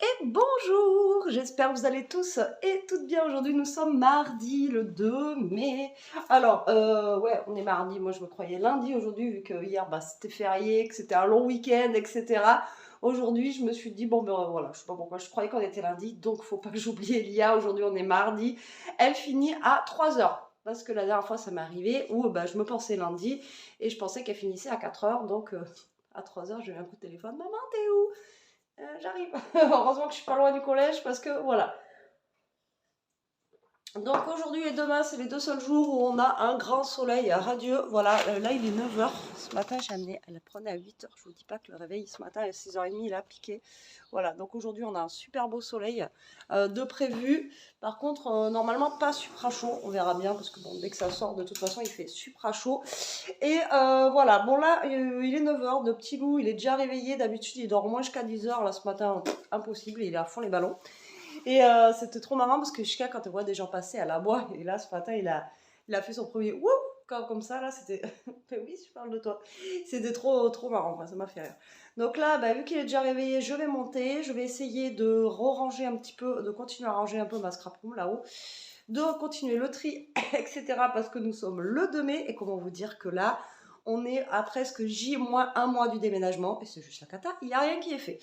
Et bonjour, j'espère que vous allez tous et toutes bien. Aujourd'hui, nous sommes mardi le 2 mai. Alors, ouais, on est mardi. Moi, je me croyais lundi aujourd'hui, vu que hier, c'était férié, que c'était un long week-end, etc. Aujourd'hui, je me suis dit, bon, ben voilà, je sais pas pourquoi, je croyais qu'on était lundi, donc faut pas que j'oublie Elia. Aujourd'hui, on est mardi. Elle finit à 3 heures. Parce que la dernière fois, ça m'est arrivé où je me pensais lundi et je pensais qu'elle finissait à 4 heures. Donc, à 3 heures, j'ai eu un coup de téléphone. Maman, t'es où? J'arrive. Heureusement que je suis pas loin du collège parce que voilà. Donc aujourd'hui et demain, c'est les deux seuls jours où on a un grand soleil radieux. Voilà, là il est 9 heures. Ce matin, j'ai amené, elle prenait à 8 heures. Je vous dis pas que le réveil ce matin à 6h30, il a piqué. Voilà, donc aujourd'hui, on a un super beau soleil de prévu. Par contre, normalement, pas supra chaud. On verra bien parce que bon, dès que ça sort, de toute façon, il fait supra chaud. Et voilà, bon là, il est 9 heures. De petit loup, il est déjà réveillé. D'habitude, il dort au moins jusqu'à 10 heures. Là, ce matin, impossible, il est à fond les ballons. Et c'était trop marrant parce que Chika, quand elle voit des gens passer, elle aboie. Et là, ce matin, il a fait son premier wouh comme ça. Là, c'était. Oui, je parle de toi. C'était trop, trop marrant. Quoi, ça m'a fait rire. Donc là, vu qu'il est déjà réveillé, je vais monter. Je vais essayer de ranger un petit peu, de continuer à ranger un peu ma scrap room là-haut. De continuer le tri, etc. Parce que nous sommes le 2 mai. Et comment vous dire que là, on est à presque J-1 mois du déménagement. Et c'est juste la cata. Il n'y a rien qui est fait.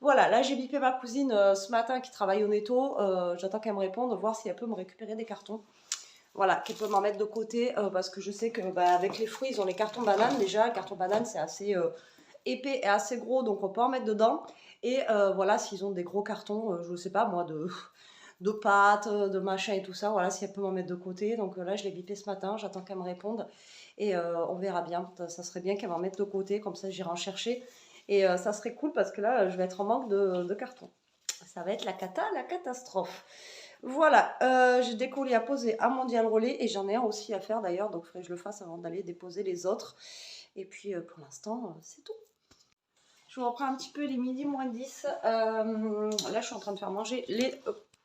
Voilà, là j'ai bipé ma cousine ce matin qui travaille au netto. J'attends qu'elle me réponde, voir si elle peut me récupérer des cartons. Voilà, qu'elle peut m'en mettre de côté parce que je sais que avec les fruits, ils ont les cartons bananes déjà. Le carton banane, c'est assez épais et assez gros, donc on peut en mettre dedans. Et voilà, s'ils ont des gros cartons, je ne sais pas moi, de pâtes, de machin et tout ça, voilà, si elle peut m'en mettre de côté. Donc là, je l'ai bipé ce matin, j'attends qu'elle me réponde. Et on verra bien, ça serait bien qu'elle m'en mette de côté, comme ça j'irai en chercher. Et ça serait cool parce que là, je vais être en manque de carton. Ça va être la cata, la catastrophe. Voilà, j'ai des colis à poser à Mondial Relais et j'en ai un aussi à faire d'ailleurs, donc il faudrait que je le fasse avant d'aller déposer les autres. Et puis pour l'instant, c'est tout. Je vous reprends un petit peu les midi moins 10. Là, je suis en train de faire manger les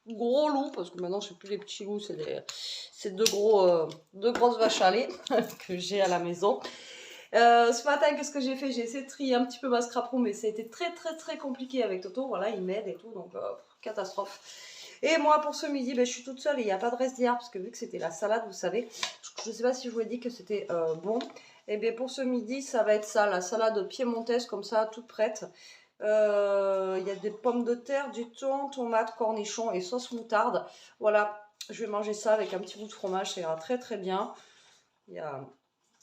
gros loups, parce que maintenant, je ne sais plus les petits loups, c'est deux grosses vaches à lait que j'ai à la maison. Ce matin, qu'est-ce que j'ai fait? J'ai essayé de trier un petit peu ma scrap room, mais ça a été très très très compliqué avec Toto. Voilà, il m'aide et tout, donc catastrophe. Et moi, pour ce midi, je suis toute seule et il n'y a pas de reste d'hier, parce que vu que c'était la salade, vous savez, je ne sais pas si je vous ai dit que c'était bon. Et bien pour ce midi, ça va être ça, la salade piémontaise, comme ça, toute prête. Il y a des pommes de terre, du thon, tomates, cornichons et sauce moutarde. Voilà, je vais manger ça avec un petit bout de fromage, ça ira très très bien. Il y a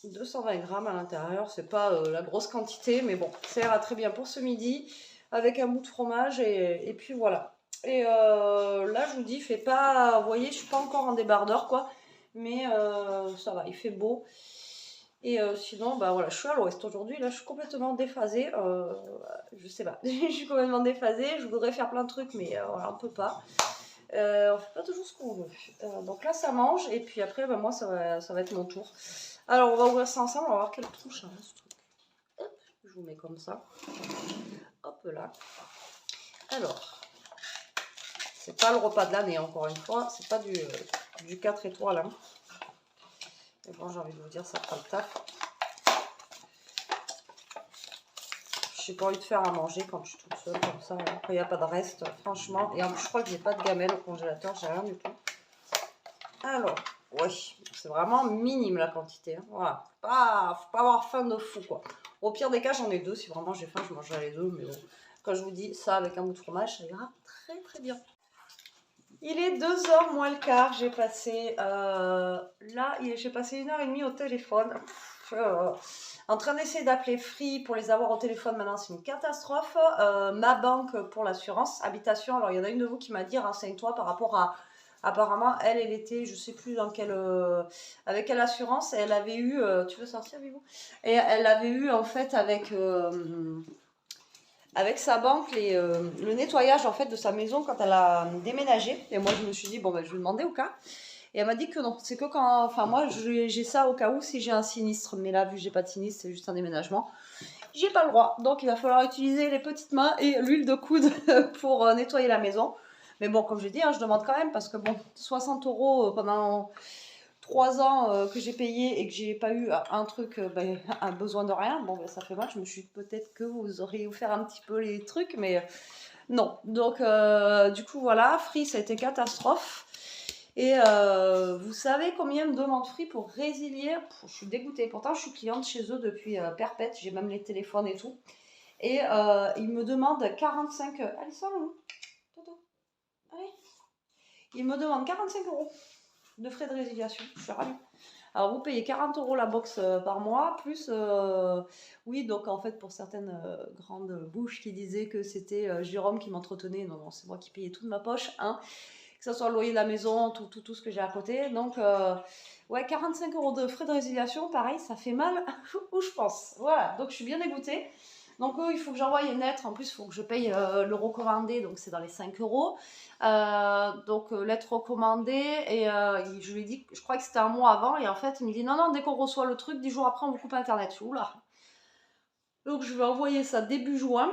220 grammes à l'intérieur, c'est pas la grosse quantité, mais bon, ça ira très bien pour ce midi, avec un bout de fromage, et puis voilà. Et là, je vous dis, fait pas, vous voyez, je suis pas encore en débardeur, quoi, mais ça va, il fait beau. Et sinon, voilà, je suis à l'ouest aujourd'hui, là, je suis complètement déphasée, je sais pas, je suis complètement déphasée, je voudrais faire plein de trucs, mais voilà, on peut pas. On fait pas toujours ce qu'on veut. Donc là, ça mange, et puis après, moi, ça va être mon tour. Alors, on va ouvrir ça ensemble, on va voir quelle touche hein, ce truc. Hop, je vous mets comme ça. Hop là. Alors, c'est pas le repas de l'année, encore une fois. C'est pas du 4 étoiles. Hein. Mais bon, j'ai envie de vous dire, ça fera le taf. J'ai pas envie de faire à manger quand je suis toute seule comme ça. Hein. Quand il n'y a pas de reste, franchement. Et en plus, je crois que j'ai pas de gamelle au congélateur, j'ai rien du tout. Alors, oui, c'est vraiment minime la quantité. Hein. Voilà, faut pas avoir faim de fou, quoi. Au pire des cas, j'en ai deux. Si vraiment j'ai faim, je mangerai les deux. Mais bon, quand je vous dis ça avec un bout de fromage, ça ira très très bien. Il est 2h moins le quart. J'ai passé j'ai passé 1h30 au téléphone. En train d'essayer d'appeler Free pour les avoir au téléphone. Maintenant, c'est une catastrophe. Ma banque pour l'assurance habitation. Alors, il y en a une de vous qui m'a dit renseigne-toi par rapport à. Apparemment, elle était, je sais plus dans avec quelle assurance, et elle avait eu, tu veux sortir, Vivou? Et elle avait eu en fait avec sa banque le nettoyage en fait de sa maison quand elle a déménagé. Et moi, je me suis dit bon je vais demander au cas. Et elle m'a dit que non, c'est que quand, enfin moi j'ai ça au cas où si j'ai un sinistre, mais là vu que j'ai pas de sinistre, c'est juste un déménagement. J'ai pas le droit, donc il va falloir utiliser les petites mains et l'huile de coude pour nettoyer la maison. Mais bon, comme je dis, hein, je demande quand même parce que bon, 60 € pendant 3 ans que j'ai payé et que j'ai pas eu un truc, un besoin de rien. Bon, ça fait mal. Je me suis dit peut-être que vous auriez offert un petit peu les trucs, mais Non, donc du coup voilà, Free ça a été catastrophe. Et vous savez combien ils me demandent Free pour résilier? Je suis dégoûtée, pourtant je suis cliente chez eux depuis perpète, j'ai même les téléphones et tout. Et ils me demandent 45... Allez, sors là, Toto, allez. Ils me demandent 45 € de frais de résiliation, je suis ravie. Alors vous payez 40 € la box par mois, plus oui, donc en fait pour certaines grandes bouches qui disaient que c'était Jérôme qui m'entretenait, non, non, c'est moi qui payais tout de ma poche, hein, que ce soit le loyer de la maison, tout ce que j'ai à côté. Donc ouais, 45 € de frais de résiliation, pareil, ça fait mal où je pense. Voilà, donc je suis bien dégoûtée. Donc il faut que j'envoie une lettre, en plus il faut que je paye le recommandé, donc c'est dans les 5 €. Donc lettre recommandée, et je lui ai dit, je crois que c'était un mois avant, et en fait il me dit non, non, dès qu'on reçoit le truc, 10 jours après on vous coupe internet. Je suis oula. Donc je vais envoyer ça début juin,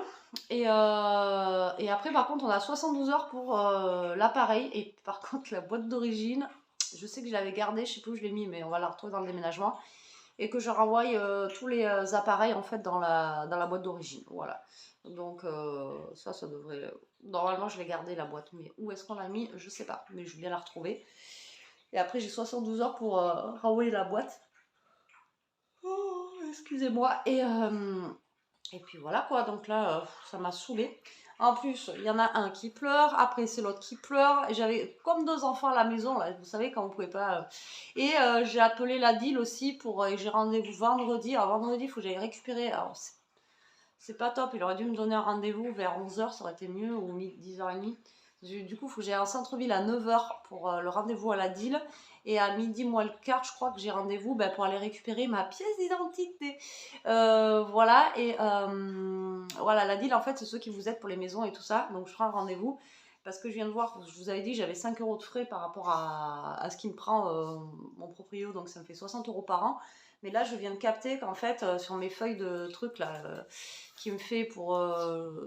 et après par contre on a 72 heures pour l'appareil, et par contre la boîte d'origine, je sais que je l'avais gardée, je sais plus où je l'ai mis, mais on va la retrouver dans le déménagement, et que je renvoie tous les appareils en fait dans la boîte d'origine, voilà. Donc ça devrait... Normalement je l'ai gardé la boîte, mais où est-ce qu'on l'a mis, je sais pas, mais je vais bien la retrouver. Et après j'ai 72 heures pour renvoyer la boîte. Oh, excusez-moi. Et puis voilà quoi, donc là ça m'a saoulée. En plus, il y en a un qui pleure, après c'est l'autre qui pleure. Et j'avais comme deux enfants à la maison, là, vous savez, quand vous pouvez pas. Et j'ai appelé la DIL aussi pour. J'ai rendez-vous vendredi. Alors vendredi, il faut que j'aille récupérer. Alors c'est pas top, il aurait dû me donner un rendez-vous vers 11h, ça aurait été mieux, ou 10h30. Du coup, il faut que j'aille en centre-ville à 9h pour le rendez-vous à la DIL. Et à midi moins le quart, je crois que j'ai rendez-vous pour aller récupérer ma pièce d'identité. Voilà, et voilà, la DIL, en fait, c'est ceux qui vous aident pour les maisons et tout ça. Donc, je ferai un rendez-vous. Parce que je viens de voir, je vous avais dit que j'avais 5 € de frais par rapport à ce qui me prend mon proprio. Donc, ça me fait 60 € par an. Mais là, je viens de capter qu'en fait, sur mes feuilles de trucs, là, qui me fait pour...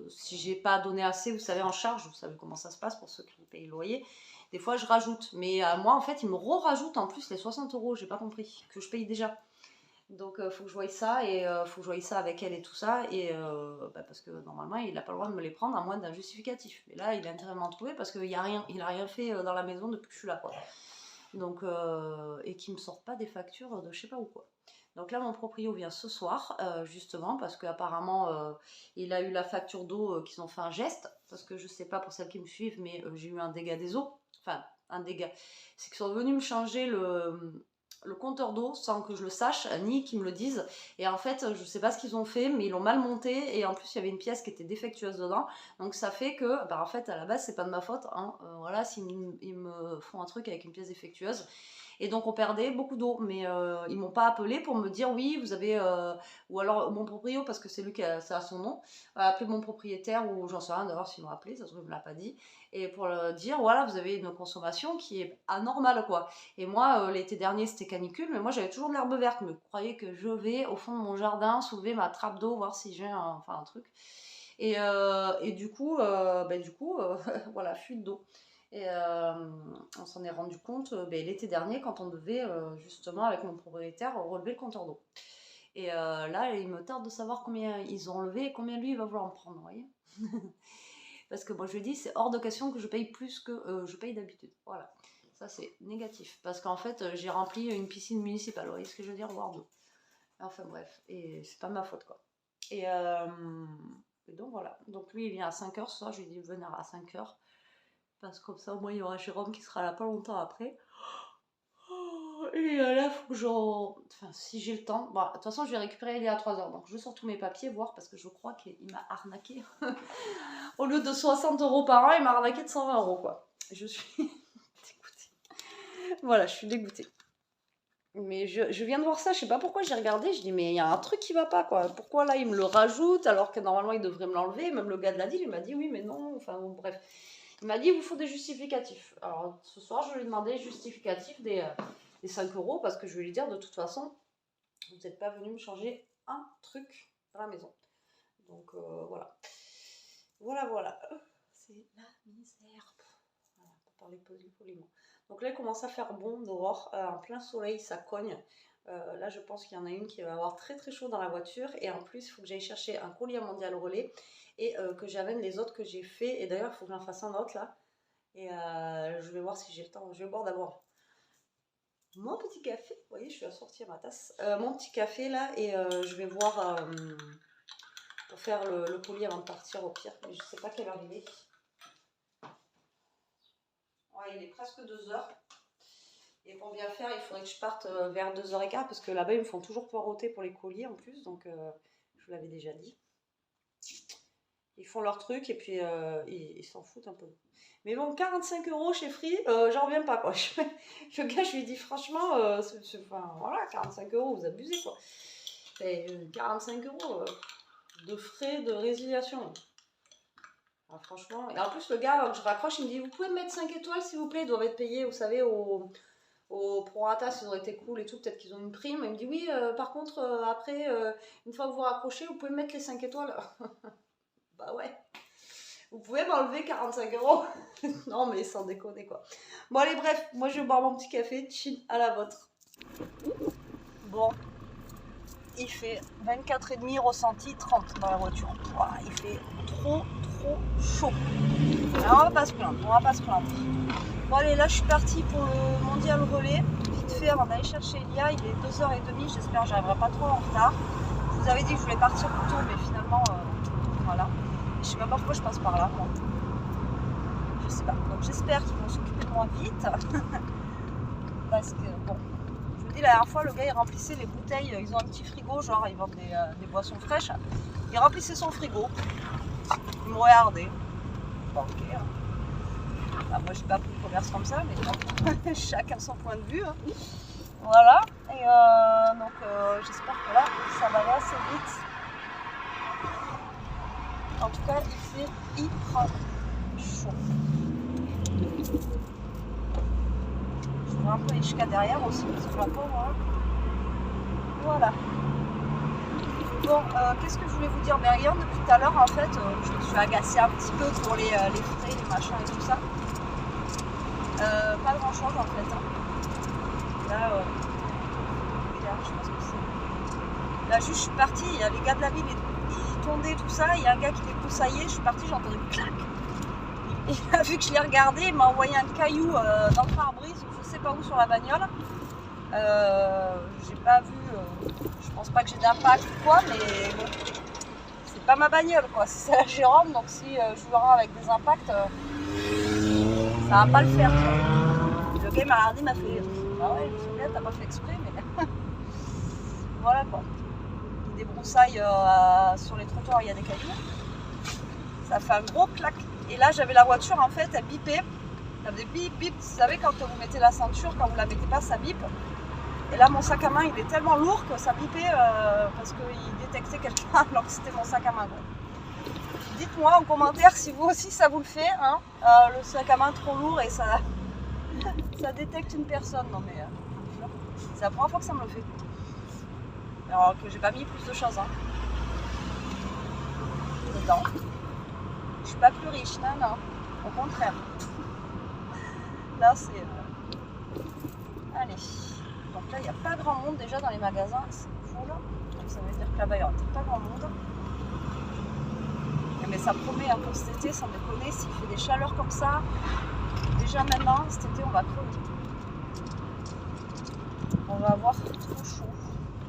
si j'ai pas donné assez, vous savez, en charge, vous savez comment ça se passe pour ceux qui payent le loyer. Des fois, je rajoute. Mais moi, en fait, ils me rajoutent en plus les 60 €, j'ai pas compris, que je paye déjà. Donc, faut que je voie ça, et faut que je voie ça avec elle et tout ça. Et parce que normalement, il n'a pas le droit de me les prendre à moins d'un justificatif. Mais là, il a intérêt à m'en trouver parce qu'il a rien fait dans la maison depuis que je suis là, quoi. Donc, et qui me sortent pas des factures de je sais pas où, quoi. Donc là, mon proprio vient ce soir, justement, parce qu'apparemment, il a eu la facture d'eau, qu'ils ont fait un geste, parce que je sais pas pour celles qui me suivent, mais j'ai eu un dégât des eaux. Enfin, un dégât. C'est qu'ils sont venus me changer le compteur d'eau sans que je le sache, ni qu'ils me le disent. Et en fait, je sais pas ce qu'ils ont fait, mais ils l'ont mal monté, et en plus, il y avait une pièce qui était défectueuse dedans. Donc ça fait que, en fait, à la base, c'est pas de ma faute, hein. Voilà, s'ils me font un truc avec une pièce défectueuse. Et donc on perdait beaucoup d'eau, mais ils m'ont pas appelé pour me dire oui, vous avez, ou alors mon proprio, parce que c'est lui qui a, ça a son nom, a appelé mon propriétaire, ou j'en sais rien d'ailleurs s'ils m'ont appelé, ça se trouve, il me l'a pas dit, et pour dire voilà, vous avez une consommation qui est anormale, quoi. Et moi, l'été dernier c'était canicule, mais moi j'avais toujours de l'herbe verte, mais vous croyez que je vais au fond de mon jardin soulever ma trappe d'eau, voir si j'ai un truc. Et du coup, voilà, fuite d'eau. Et on s'en est rendu compte l'été dernier quand on devait justement avec mon propriétaire relever le compteur d'eau. Et là, il me tarde de savoir combien ils ont enlevé et combien lui il va vouloir en prendre, vous voyez. Parce que moi je lui dis c'est hors de question que je paye plus que je paye d'habitude. Voilà, ça c'est négatif. Parce qu'en fait j'ai rempli une piscine municipale, vous voyez ce que je veux dire, voire deux. Enfin bref, et c'est pas ma faute, quoi. Et, donc voilà, donc lui il vient à 5h ce soir, je lui dis venir à 5h. Parce que comme ça, au moins, il y aura Jérôme qui sera là pas longtemps après. Et là, faut que enfin, si j'ai le temps. Bon, de toute façon, je vais récupérer il à 3h. Donc, je sors tous mes papiers, voir, parce que je crois qu'il m'a arnaqué. Au lieu de 60 € par an, il m'a arnaqué de 120 €, quoi. Je suis dégoûtée. Voilà, je suis dégoûtée. Mais je viens de voir ça, je sais pas pourquoi j'ai regardé, je dis mais il y a un truc qui va pas, quoi. Pourquoi là il me le rajoute alors que normalement il devrait me l'enlever. Même le gars de la deal il m'a dit oui mais non, enfin bon, bref. Il m'a dit il vous faut des justificatifs. Alors ce soir je lui ai demandé justificatif des 5 € parce que je vais lui dire de toute façon vous n'êtes pas venu me changer un truc dans la maison. Donc voilà. Voilà. C'est la misère. Voilà, pour parler poliment. Donc là, il commence à faire bon dehors, en plein soleil, ça cogne. Là, je pense qu'il y en a une qui va avoir très très chaud dans la voiture. Et en plus, il faut que j'aille chercher un colis à Mondial Relais et que j'amène les autres que j'ai fait. Et d'ailleurs, il faut que j'en fasse un autre là. Et je vais voir si j'ai le temps. Je vais boire d'abord mon petit café. Vous voyez, je suis assortie à ma tasse. Mon petit café là. Et je vais voir pour faire le colis avant de partir au pire. Mais je sais pas quelle heure il est. Ouais, il est presque 2 heures. Et pour bien faire, il faudrait que je parte vers 2h15 parce que là-bas, ils me font toujours poireauter pour les colis en plus. Donc, je vous l'avais déjà dit. Ils font leur truc et puis ils s'en foutent un peu. Mais bon, 45 euros chez Free, j'en reviens pas quoi. Le gars, je lui ai dit franchement, enfin, voilà, 45 euros, vous abusez quoi. Et, 45 euros de frais de résiliation. Ah, franchement, et en plus, le gars, avant que je raccroche, il me dit vous pouvez me mettre 5 étoiles s'il vous plaît, ils doivent être payés, vous savez, au prorata, ça aurait été cool et tout, peut-être qu'ils ont une prime. Il me dit oui, par contre, après, une fois que vous raccrochez, vous pouvez me mettre les 5 étoiles. Bah ouais. Vous pouvez m'enlever 45 euros. Non, mais sans déconner, quoi. Bon, allez, bref, moi, je vais boire mon petit café, chill à la vôtre. Bon, il fait 24,5 ressenti, 30 dans la voiture. Ouah, il fait trop chaud. Alors, on va pas se plaindre, on va pas se plaindre. Bon, allez, là, je suis partie pour le Mondial Relais. Vite fait, avant d'aller chercher Elia, il est 2h30. J'espère que j'arriverai pas trop en retard. Je vous avais dit que je voulais partir plus tôt, mais finalement, voilà. Je sais même pas pourquoi je passe par là, moi. Je sais pas. Donc j'espère qu'ils vont s'occuper de moi vite. Parce que, bon, je vous dis, la dernière fois, le gars, il remplissait les bouteilles. Ils ont un petit frigo, genre, ils vendent des boissons fraîches. Il remplissait son frigo. Il me regardait. Bon, ok. Bah, moi, je n'ai pas pris le commerce comme ça, mais bon, chacun son point de vue. Hein. Voilà. Et donc, j'espère que là, ça va aller assez vite. En tout cas, il fait hyper chaud. Je vois un peu les chicas derrière aussi, parce que la pauvre. Hein. Voilà. Bon, qu'est-ce que je voulais vous dire? Mais rien, depuis tout à l'heure, en fait, je me suis agacée un petit peu pour les frais, les machins et tout ça. Pas grand chose en fait. Hein. Là, je pense que c'est. Là, juste, je suis partie, il y a les gars de la ville, ils tondaient tout ça, il y a un gars qui les broussaillait, je suis partie, j'ai entendu clac. Il a vu que je l'ai regardé, il m'a envoyé un caillou dans le pare-brise, je sais pas où sur la bagnole. J'ai pas vu, je pense pas que j'ai d'impact ou quoi, mais bon, c'est pas ma bagnole quoi, c'est la Jérôme, donc si je verrai avec des impacts, ça va pas le faire. Quoi. Le gars m'a regardé, m'a fait ah ouais, je sais bien, t'as pas fait exprès, mais voilà quoi. Il débroussaille sur les trottoirs, il y a des cailloux. Ça fait un gros clac. Et là, j'avais la voiture en fait, elle bipait. Elle faisait bip bip. Vous savez, quand vous mettez la ceinture, quand vous la mettez pas, ça bip. Et là, mon sac à main, il est tellement lourd que ça bipait parce qu'il détectait quelqu'un alors que c'était mon sac à main. Dites-moi en commentaire si vous aussi ça vous le fait, hein, le sac à main trop lourd et ça détecte une personne. Non mais c'est la première fois que ça me le fait. Alors que j'ai pas mis plus de choses hein, dedans. Je suis pas plus riche, non, au contraire. Là c'est... Allez. Donc là il n'y a pas grand monde déjà dans les magasins, c'est cool. Donc ça veut dire que là-bas il n'y aura pas grand monde. Mais ça promet hein, pour cet été, sans déconner, s'il fait des chaleurs comme ça, déjà maintenant, cet été on va crever. On va avoir trop chaud.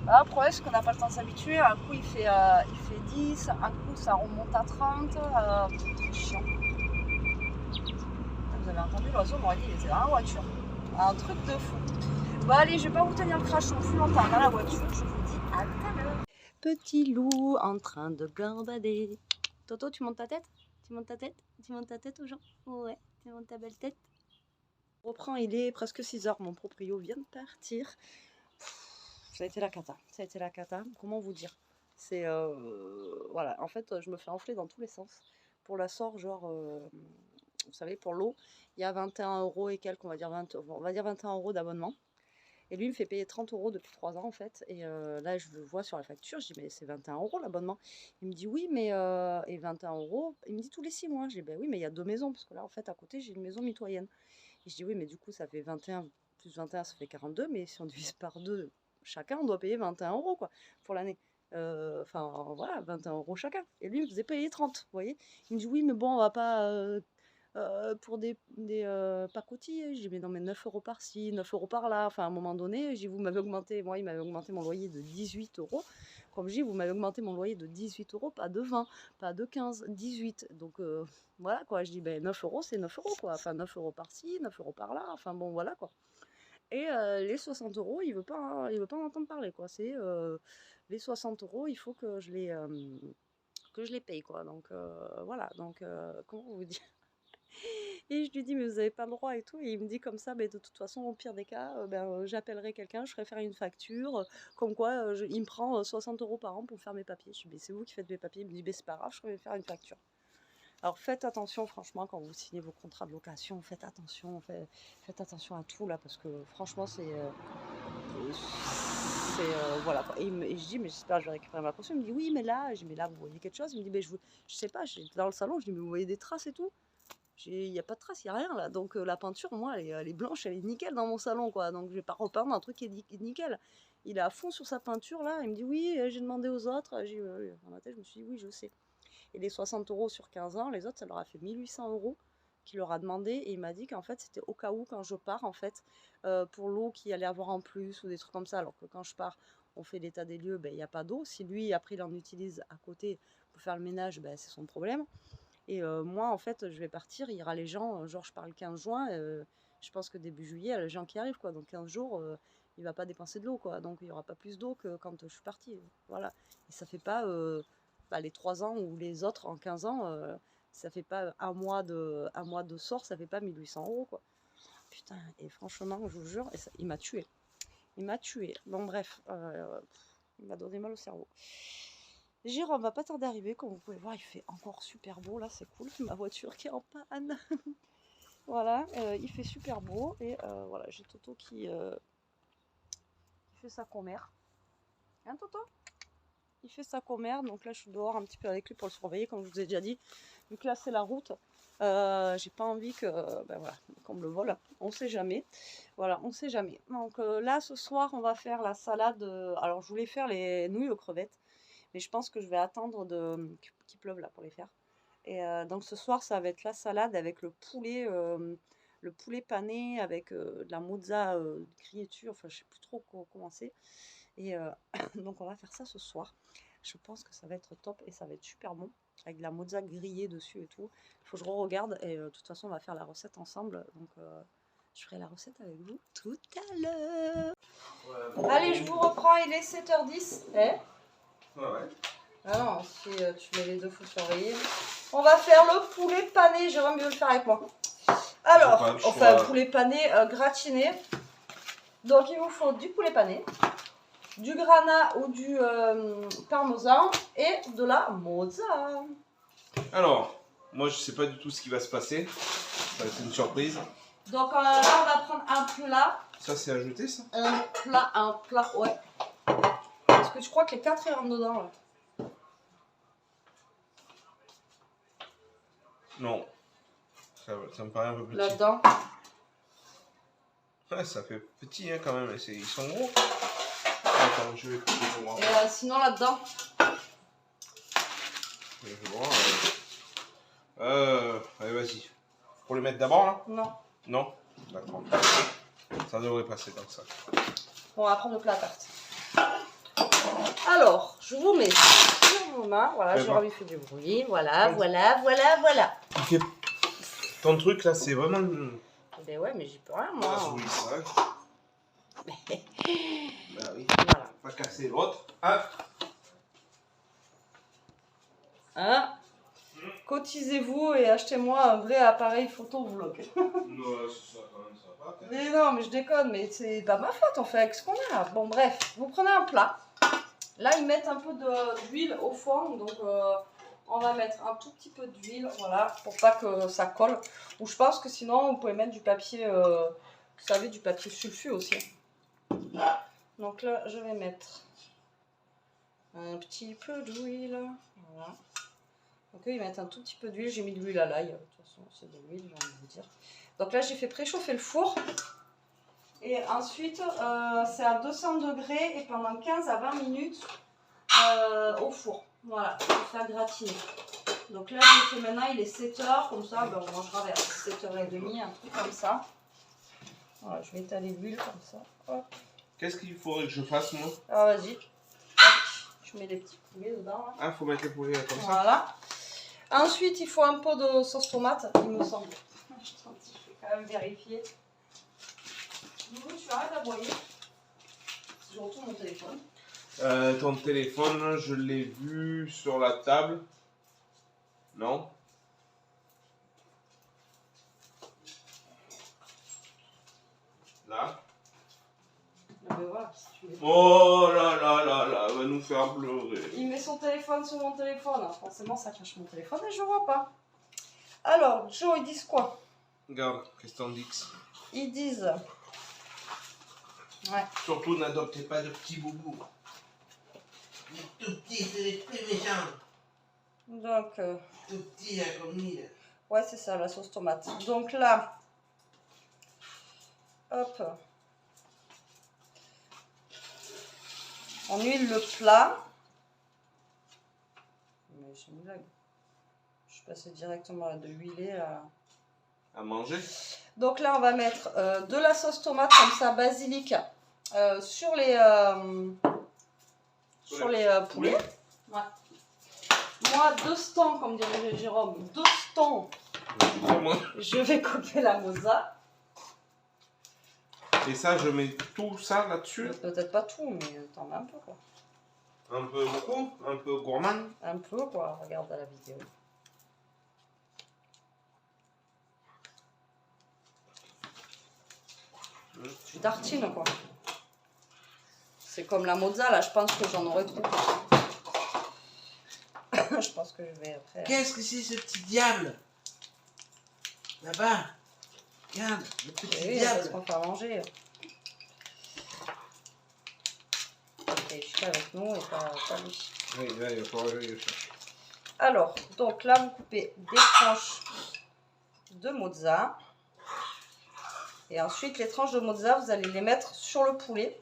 Là, le problème c'est qu'on n'a pas le temps de s'habituer. Un coup il fait 10, un coup ça remonte à 30. C'est chiant. Vous avez entendu, l'oiseau m'aurait dit il était dans la voiture. Un truc de fou. Bon allez, je vais pas vous tenir le crachon plus longtemps dans la voiture. Je vous dis à tout à l'heure. Petit loup en train de gambader. Toto, tu montes ta tête? Tu montes ta tête? Tu montes ta tête aux gens? Ouais, tu montes ta belle tête. On reprend, il est presque 6h. Mon proprio vient de partir. Ça a été la cata. Ça a été la cata. Comment vous dire? C'est voilà. En fait, je me fais enfler dans tous les sens. Pour la sort, genre, vous savez, pour l'eau, il y a 21 € et quelques, on va dire 21 € d'abonnement. Et lui, il me fait payer 30 € depuis 3 ans, en fait. Et là, je le vois sur la facture. Je dis, mais c'est 21 € l'abonnement. Il me dit, oui, mais et 21 €. Il me dit tous les 6 mois. Je dis, ben oui, mais il y a 2 maisons. Parce que là, en fait, à côté, j'ai une maison mitoyenne. Et je dis, oui, mais du coup, ça fait 21 plus 21, ça fait 42. Mais si on divise par 2, chacun, on doit payer 21 € quoi, pour l'année. Enfin, voilà, 21 € chacun. Et lui, il me faisait payer 30, vous voyez. Il me dit, oui, mais bon, on va pas... pour des pacotilles. Je dis, mais non, mais 9 € par-ci, 9 € par-là. Enfin, à un moment donné, je dis, vous m'avez augmenté, moi, il m'avait augmenté mon loyer de 18 €. Comme je dis, vous m'avez augmenté mon loyer de 18 €, pas de 20, pas de 15, 18. Donc, voilà, quoi. Je dis, ben 9 €, c'est 9 €, quoi. Enfin, 9 € par-ci, 9 € par-là. Enfin, bon, voilà, quoi. Et les 60 €, il veut pas en entendre parler, quoi. C'est les 60 €, il faut que que je les paye, quoi. Donc, voilà. Donc, comment vous dire? Et je lui dis, mais vous n'avez pas le droit et tout. Et il me dit comme ça, mais de toute façon, au pire des cas, j'appellerai quelqu'un, je ferai faire une facture, comme quoi il me prend 60 € par an pour faire mes papiers. Je lui dis, mais c'est vous qui faites mes papiers. Il me dit, mais c'est pas grave, je ferai faire une facture. Alors faites attention, franchement, quand vous signez vos contrats de location, faites attention à tout là, parce que franchement, voilà, quoi. Et je dis, mais j'espère que je vais récupérer ma caution. Il me dit, oui, mais là, je dis, mais là, vous voyez quelque chose? Il me dit, mais je sais pas, j'étais dans le salon, je dis, mais vous voyez des traces et tout? Il n'y a pas de traces, il n'y a rien là. Donc la peinture, moi, elle est blanche, elle est nickel dans mon salon, quoi. Donc je vais pas repeindre un truc qui est nickel. Il est à fond sur sa peinture là. Il me dit, oui, j'ai demandé aux autres. Dans ma tête, je me suis dit, oui, je sais. Et les 60 € sur 15 ans, les autres, ça leur a fait 1800 € qu'il leur a demandé. Et il m'a dit qu'en fait, c'était au cas où, quand je pars, en fait, pour l'eau qu'il allait avoir en plus ou des trucs comme ça. Alors que quand je pars, on fait l'état des lieux, ben, il n'y a pas d'eau. Si lui, après, il en utilise à côté pour faire le ménage, ben, c'est son problème. Et moi, en fait, je vais partir. Il y aura les gens, genre, je pars le 15 juin. Je pense que début juillet, il y a les gens qui arrivent, quoi. Donc 15 jours, il va pas dépenser de l'eau, quoi. Donc il n'y aura pas plus d'eau que quand je suis partie. Voilà. Et ça fait pas les 3 ans ou les autres en 15 ans, ça fait pas un mois de sort, ça fait pas 1800 €, quoi. Putain, et franchement, je vous jure, il m'a tué. Il m'a tué. Bon, bref, il m'a donné mal au cerveau. Jérôme va pas tarder d'arriver, comme vous pouvez voir, il fait encore super beau, là, c'est cool. Ma voiture qui est en panne. Voilà, il fait super beau, et voilà, j'ai Toto qui fait sa commère. Hein, Toto? Il fait sa commère, donc là je suis dehors un petit peu avec lui pour le surveiller, comme je vous ai déjà dit. Vu que là c'est la route, j'ai pas envie voilà, qu'on me le vole, on sait jamais. Voilà, on sait jamais. Donc là ce soir on va faire la salade, alors je voulais faire les nouilles aux crevettes, mais je pense que je vais attendre qu'il pleuve là pour les faire. Et donc ce soir ça va être la salade avec le poulet pané avec de la mozza grillée dessus, enfin je sais plus trop comment c'est. Et donc on va faire ça ce soir. Je pense que ça va être top et ça va être super bon, avec de la mozza grillée dessus et tout. Il faut que je re-regarde, et de toute façon on va faire la recette ensemble. Donc je ferai la recette avec vous tout à l'heure. Ouais, allez, je vous reprends, il est 7h10. Ouais, ouais. Ah non, si tu mets les deux, faut surveiller. On va faire le poulet pané, Jérôme veut le faire avec moi. Alors, enfin, poulet pané gratiné. Donc il vous faut du poulet pané, du grana ou du parmesan et de la mozza. Alors, moi je sais pas du tout ce qui va se passer. Ça va être une surprise. Donc là on va prendre un plat. Ça c'est ajouté ça? Un plat, ouais. Parce que je crois que les 4 ils rentrent dedans là. Non. Ça me paraît un peu petit. Là-dedans. Ouais, ça fait petit hein, quand même. Ils sont gros. Attends, je vais voir. Et sinon là-dedans. Je vais voir. Allez, vas-y. Pour les mettre d'abord là? Non. Non? D'accord. Ça devrait passer comme ça. Bon, on va prendre le plat à part. Alors, je vous mets sur vos mains. Voilà, j'ai envie de faire du bruit. Voilà. Ok. Ton truc là, c'est vraiment. Ben ouais, mais j'y peux rien moi. Oui, ça. Bah oui. Voilà. Pas casser l'autre. Hein? Hein? Cotisez-vous et achetez-moi un vrai appareil photo vlog. Non, c'est ça quand même, ça va pas. Mais non, mais je déconne, mais c'est pas ma faute, on fait avec ce qu'on a. Bon, bref, vous prenez un plat. Là, ils mettent un peu d'huile au fond, donc on va mettre un tout petit peu d'huile, voilà, pour pas que ça colle. Ou je pense que sinon, vous pouvez mettre du papier, vous savez, du papier sulfu aussi. Donc là, je vais mettre un petit peu d'huile, voilà. Donc eux, ils mettent un tout petit peu d'huile, j'ai mis de l'huile à l'ail, de toute façon, c'est de l'huile, j'ai envie de vous dire. Donc là, j'ai fait préchauffer le four. Et ensuite, c'est à 200 degrés et pendant 15 à 20 minutes au four. Voilà, pour faire gratiner. Donc là, je le fais maintenant, il est 7h, comme ça, ben, on mangera vers 7h30, un truc comme ça. Voilà, je vais étaler l'huile comme ça. Hop. Qu'est-ce qu'il faudrait que je fasse, moi? Alors vas-y, je mets des petits poulets dedans. Là. Ah, faut mettre les poulets comme ça. Voilà. Ensuite, il faut un pot de sauce tomate, il me semble. Je vais quand même vérifier. Du coup, tu arrêtes d'aboyer. Je retourne mon téléphone. Ton téléphone, je l'ai vu sur la table. Non? Là? Ah ben voilà, si tu veux. Oh là là là là, elle va nous faire pleurer. Il met son téléphone sur mon téléphone. Forcément, ça cache mon téléphone et je vois pas. Alors, Joe, ils disent quoi? Regarde, qu'est-ce qu'on dit? Ils disent... Ouais. Surtout, n'adoptez pas de petits boubous. Les tout petits, c'est les plus méchants. Donc... Tout petits, là, comme lui. Ouais, c'est ça, la sauce tomate. Donc là... Hop. On huile le plat. Mais c'est une blague. Je suis passée directement de huiler à... À manger? Donc là, on va mettre de la sauce tomate comme ça, basilic, sur les poulets. Ouais. Moi, 2 stons, comme dirait Jérôme, 2 stons. Je vais couper la mozza. Et ça, je mets tout ça là-dessus? Peut-être pas tout, mais t'en mets un peu quoi. Un peu beaucoup? Un peu gourmand? Un peu quoi, regarde la vidéo. Tu tartines quoi. C'est comme la mozza là, je pense que j'en aurai trop. Je pense que je vais après. Qu'est-ce que c'est ce petit diable? Là-bas. Regarde, le petit Oui, diable. parce qu'on fait à manger. Et je suis avec nous et pas lui. Oui, là, il va falloir que je cherche. Alors, donc là, vous coupez des tranches de mozza. Et ensuite, les tranches de mozza, vous allez les mettre sur le poulet.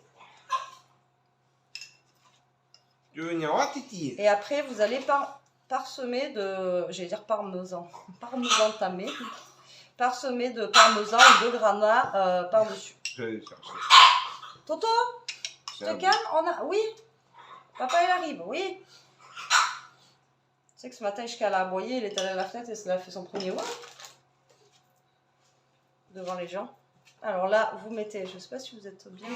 Tu veux venir voir, Titi? Et après, vous allez parsemer de... J'allais dire parmesan. Parmesan tamé. Parsemer de parmesan et de granat par-dessus. Je vais chercher. Toto, je te calme, on a... Oui. Papa, il arrive, oui. Tu sais que ce matin, jusqu'à la aboyer, il est allé à la fenêtre et il a fait son premier ouais devant les gens. Alors là, vous mettez, je ne sais pas si vous êtes bien...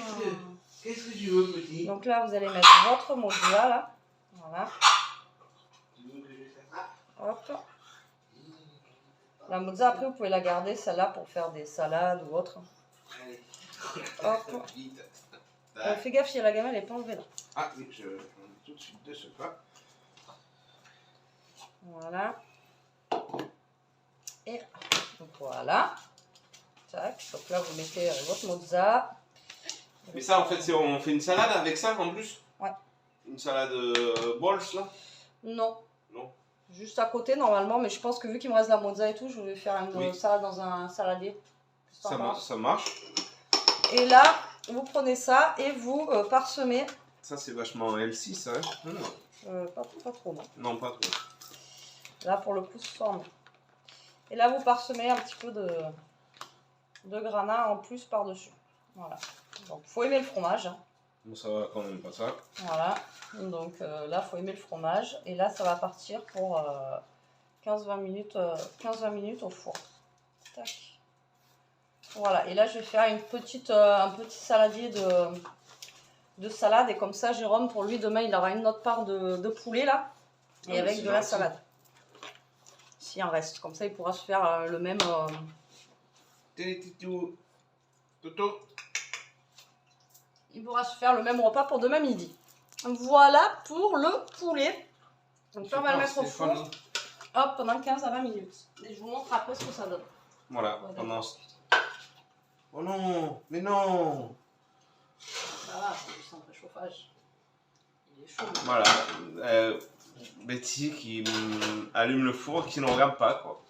Qu'est-ce que tu veux, petit? Donc là, vous allez mettre votre mozza, là. Voilà. Tu veux que je fasse ça? Hop. La mozza, après, vous pouvez la garder, celle-là, pour faire des salades ou autre. Allez. Hop. Vite. Fais gaffe, la gamelle n'est pas enlevée, là. Ah oui, je vais tout de suite de ce pas. Voilà. Et donc voilà. Tac. Donc là, vous mettez votre mozza. Mais ça, en fait, c'est on fait une salade avec ça en plus? Ouais. Une salade bols là? Non. Non. Juste à côté, normalement, mais je pense que vu qu'il me reste la mozza et tout, je vais faire une salade dans un saladier. Ça marche. Et là, vous prenez ça et vous parsemez. Ça, c'est vachement healthy, ça. Hein? Pas trop, non. Non, pas trop. Là, pour le coup, c'est fort. Et là, vous parsemez un petit peu de granat en plus par-dessus. Voilà. Donc, faut aimer le fromage. Hein. Bon, ça va quand même pas ça. Voilà. Donc là, faut aimer le fromage. Et là, ça va partir pour 15-20 minutes au four. Tac. Voilà. Et là, je vais faire un petit saladier de salade. Et comme ça, Jérôme, pour lui, demain, il aura une autre part de poulet là. Et avec de la salade. S'il en reste. Comme ça, il pourra se faire le même... Toto. Il pourra se faire le même repas pour demain midi. Voilà pour le poulet. Donc là, on va le mettre au four. Hop, pendant 15 à 20 minutes. Et je vous montre après ce que ça donne. Voilà, pendant... Oh non, mais non. Ça va, c'est juste un préchauffage. Il est chaud. Voilà. Betty qui allume le four, qui ne regarde pas, quoi.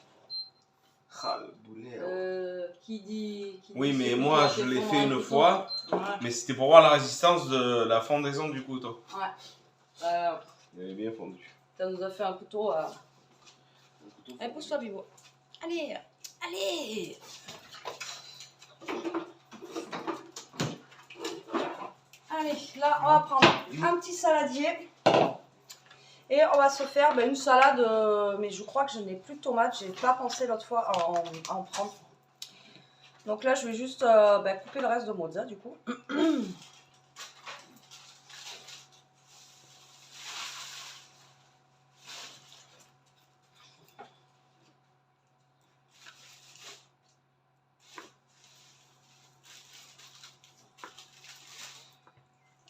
Ah, le boulet. Qui Oui, dit mais c'est moi, pour je l'ai fondre fait un une couteau. fois, Ouais. mais c'était pour voir la résistance de la fondaison du couteau. Ouais. Il avait bien fondu. Ça nous a fait un couteau. Un couteau Allez, pousse-toi, Bibo. Allez, allez. Allez, là, on va prendre un petit saladier. Et on va se faire une salade, mais je crois que je n'ai plus de tomates. J'ai pas pensé l'autre fois à en prendre. Donc là, je vais juste couper le reste de mozza, du coup.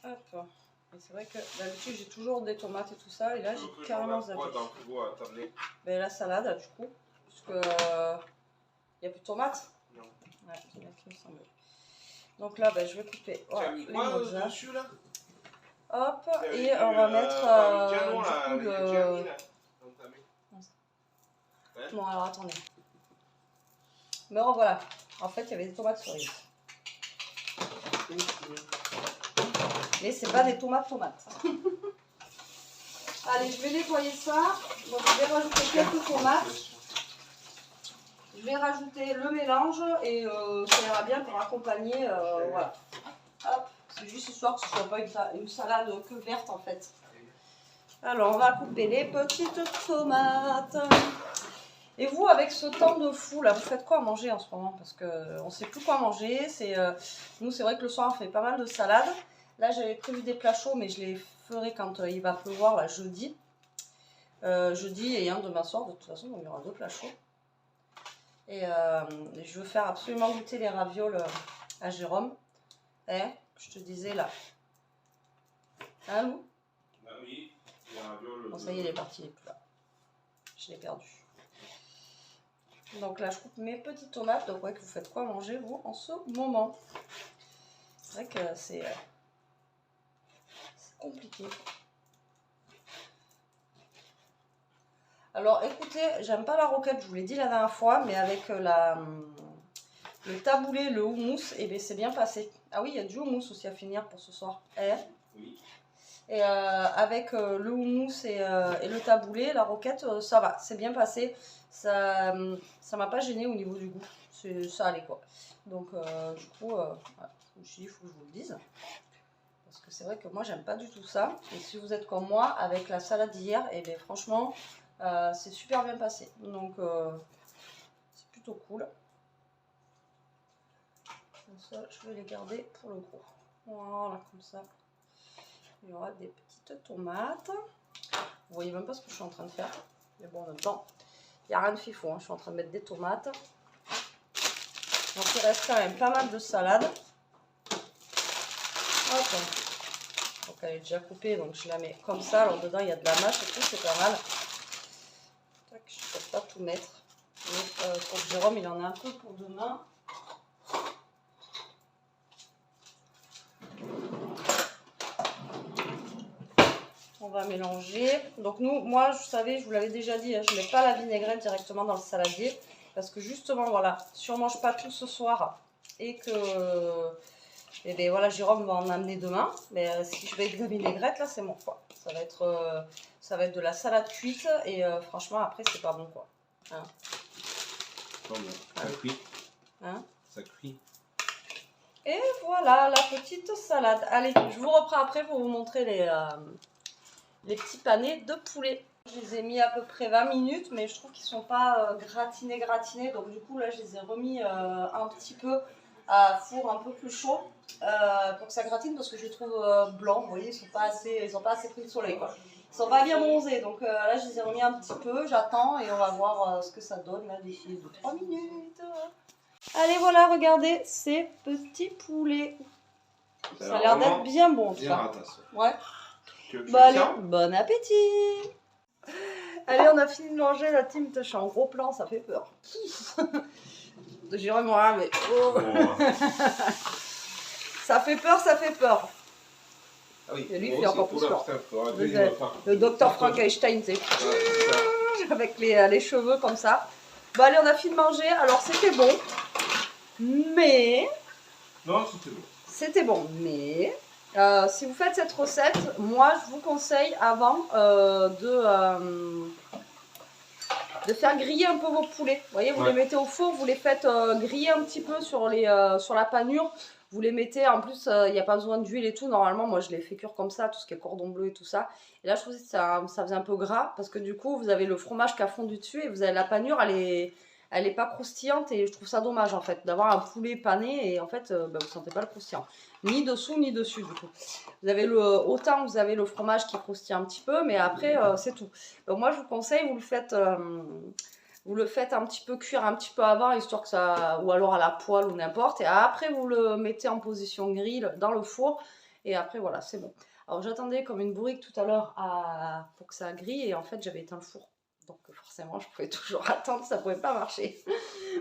Hop. Et c'est vrai que d'habitude j'ai toujours des tomates et tout ça, et là j'ai carrément zappé. La salade du coup, parce que il n'y a plus de tomates. Non. Ouais, c'est bien qu'il me semble. Donc là je vais couper les mozza. dessus là? Hop, et on va mettre du coup Non alors attendez. Mais voilà, en fait il y avait des tomates cerises. Mais c'est pas des tomates. Allez, je vais nettoyer ça. Donc je vais rajouter quelques tomates. Je vais rajouter le mélange et ça ira bien pour accompagner. Voilà. Hop, c'est juste histoire que ce soit pas une salade que verte en fait. Alors on va couper les petites tomates. Et vous, avec ce temps de fou là, vous faites quoi à manger en ce moment? Parce qu'on ne sait plus quoi manger. Nous, c'est vrai que le soir on fait pas mal de salades. Là, j'avais prévu des plats chauds, mais je les ferai quand il va pleuvoir, là, jeudi. Jeudi et demain soir, de toute façon, donc il y aura 2 plats chauds. Et je veux faire absolument goûter les ravioles à Jérôme. Je te disais là. Hein, Lou? Ah oui, les ravioles. Bon, ça y est, il est parti, il est plus là. Je l'ai perdu. Donc là, je coupe mes petites tomates. Donc, ouais, que vous faites quoi manger, vous, en ce moment? C'est vrai que c'est compliqué. Alors écoutez, j'aime pas la roquette, je vous l'ai dit la dernière fois, mais avec le taboulé, le houmous, et c'est bien passé. Ah oui, il y a du houmous aussi à finir pour ce soir. Oui. Et avec le houmous et le taboulé, la roquette, ça va, c'est bien passé. Ça m'a pas gêné au niveau du goût, ça allait quoi. Donc du coup, voilà, je me suis dit, il faut que je vous le dise. Parce que c'est vrai que moi, j'aime pas du tout ça. Et si vous êtes comme moi, avec la salade d'hier, et bien franchement, c'est super bien passé. Donc, c'est plutôt cool. Comme ça, je vais les garder pour le gros. Voilà, comme ça. Il y aura des petites tomates. Vous voyez même pas ce que je suis en train de faire. Mais bon, en même temps, il n'y a rien de fifou. Hein. Je suis en train de mettre des tomates. Donc, il reste quand même pas mal de salade. Hop. Donc elle est déjà coupée, donc je la mets comme ça. Alors dedans il y a de la mâche et tout, c'est pas mal. Tac, je ne peux pas tout mettre. Mais pour Jérôme, il en a un peu pour demain. On va mélanger. Donc moi, vous savez, je vous l'avais déjà dit, hein, je ne mets pas la vinaigrette directement dans le saladier. Parce que justement, voilà, si on ne mange pas tout ce soir et que... Et bien voilà, Jérôme va en amener demain. Mais si je vais avec de la vinaigrette, là, c'est mon quoi. Ça va être de la salade cuite. Et franchement, après, c'est pas bon, quoi. Hein. Ça cuit. Hein? Ça cuit. Et voilà, la petite salade. Allez, je vous reprends après pour vous montrer les petits panés de poulet. Je les ai mis à peu près 20 minutes, mais je trouve qu'ils ne sont pas gratinés. Donc du coup, là, je les ai remis un petit peu à four un peu plus chaud. Pour que ça gratine parce que je les trouve blancs, vous voyez, ils n'ont pas assez pris le soleil quoi. Ils sont pas bien bronzés, donc là je les ai remis un petit peu, j'attends et on va voir ce que ça donne là d'ici 2-3 minutes. Allez voilà, regardez ces petits poulets. Ça a l'air d'être bien bon en tout cas. Ouais. Bah allez, bon appétit. Allez, on a fini de manger, la team, je suis en gros plan, ça fait peur. J'irai moi, mais... Oh. Ça fait peur. Ah oui. Et lui, il fait encore plus peur. Le docteur Frankenstein, tu sais. Ouais, avec les cheveux comme ça. Bon, allez, on a fini de manger. Alors, c'était bon. Mais Non, c'était bon. c'était bon. Mais si vous faites cette recette, moi je vous conseille avant de faire griller un peu vos poulets. Vous voyez, vous les mettez au four, vous les faites griller un petit peu sur la panure. Vous les mettez, en plus, il n'y a pas besoin d'huile et tout. Normalement, moi, je les fais cuire comme ça, tout ce qui est cordon bleu et tout ça. Et là, je trouvais que ça faisait un peu gras parce que du coup, vous avez le fromage qui a fondu dessus et vous avez la panure, elle est pas croustillante et je trouve ça dommage, en fait, d'avoir un poulet pané et en fait, vous sentez pas le croustillant. Ni dessous, ni dessus, du coup. Vous avez autant vous avez le fromage qui croustille un petit peu, mais après, c'est tout. Donc moi, je vous conseille, vous le faites un petit peu cuire un petit peu avant, histoire que ça, ou alors à la poêle ou n'importe. Et après, vous le mettez en position grill dans le four. Et après, voilà, c'est bon. Alors j'attendais comme une bourrique tout à l'heure pour que ça grille. Et en fait, j'avais éteint le four. Donc forcément, je pouvais toujours attendre, ça pouvait pas marcher.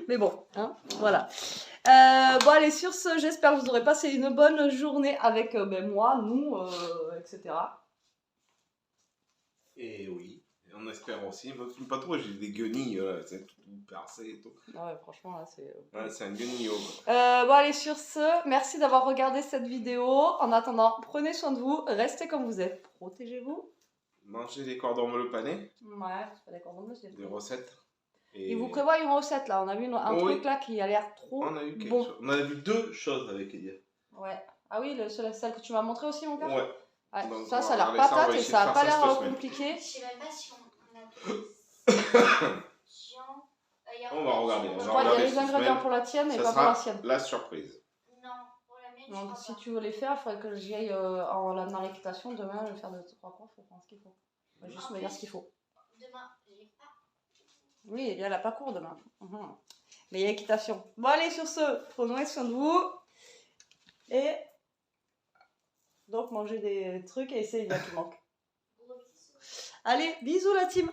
Mais bon, hein, voilà. Bon allez, sur ce, j'espère que vous aurez passé une bonne journée avec moi, nous, etc. Et oui, on espère aussi. Pas trop, j'ai des guenilles, c'est tout percé et tout. Ouais, franchement, là, c'est... Ouais, c'est un guenillot. Bon allez, sur ce, merci d'avoir regardé cette vidéo. En attendant, prenez soin de vous, restez comme vous êtes, protégez-vous. Mangez des cordons bleus panés. Ouais, c'est pas des cordons bleus, c'est des recettes. Et vous prévoit une recette là, on a vu un truc là qui a l'air trop on a eu quelque bon. chose. On a vu deux choses avec Elia. Ouais. Ah oui, celle que tu m'as montré aussi, mon père. Ouais. Ouais, Donc, ça a l'air patate et ça a pas l'air compliqué. Je sais même pas si on a On va regarder. Je crois qu'il y a les ingrédients pour la tienne et pas pour la sienne. La surprise. Non, pour la mienne, Donc si tu veux les faire, il faudrait que j'y aille dans l'équitation demain, je vais faire 2-3 courses, il faut prendre ce qu'il faut. Je vais juste me dire ce qu'il faut. Demain, j'ai pas. Oui, il y a pas cours demain. Mais il y a équitation. Bon allez, sur ce, prenez soin de vous. Et donc manger des trucs et c'est il y a qui manque. Allez, bisous la team.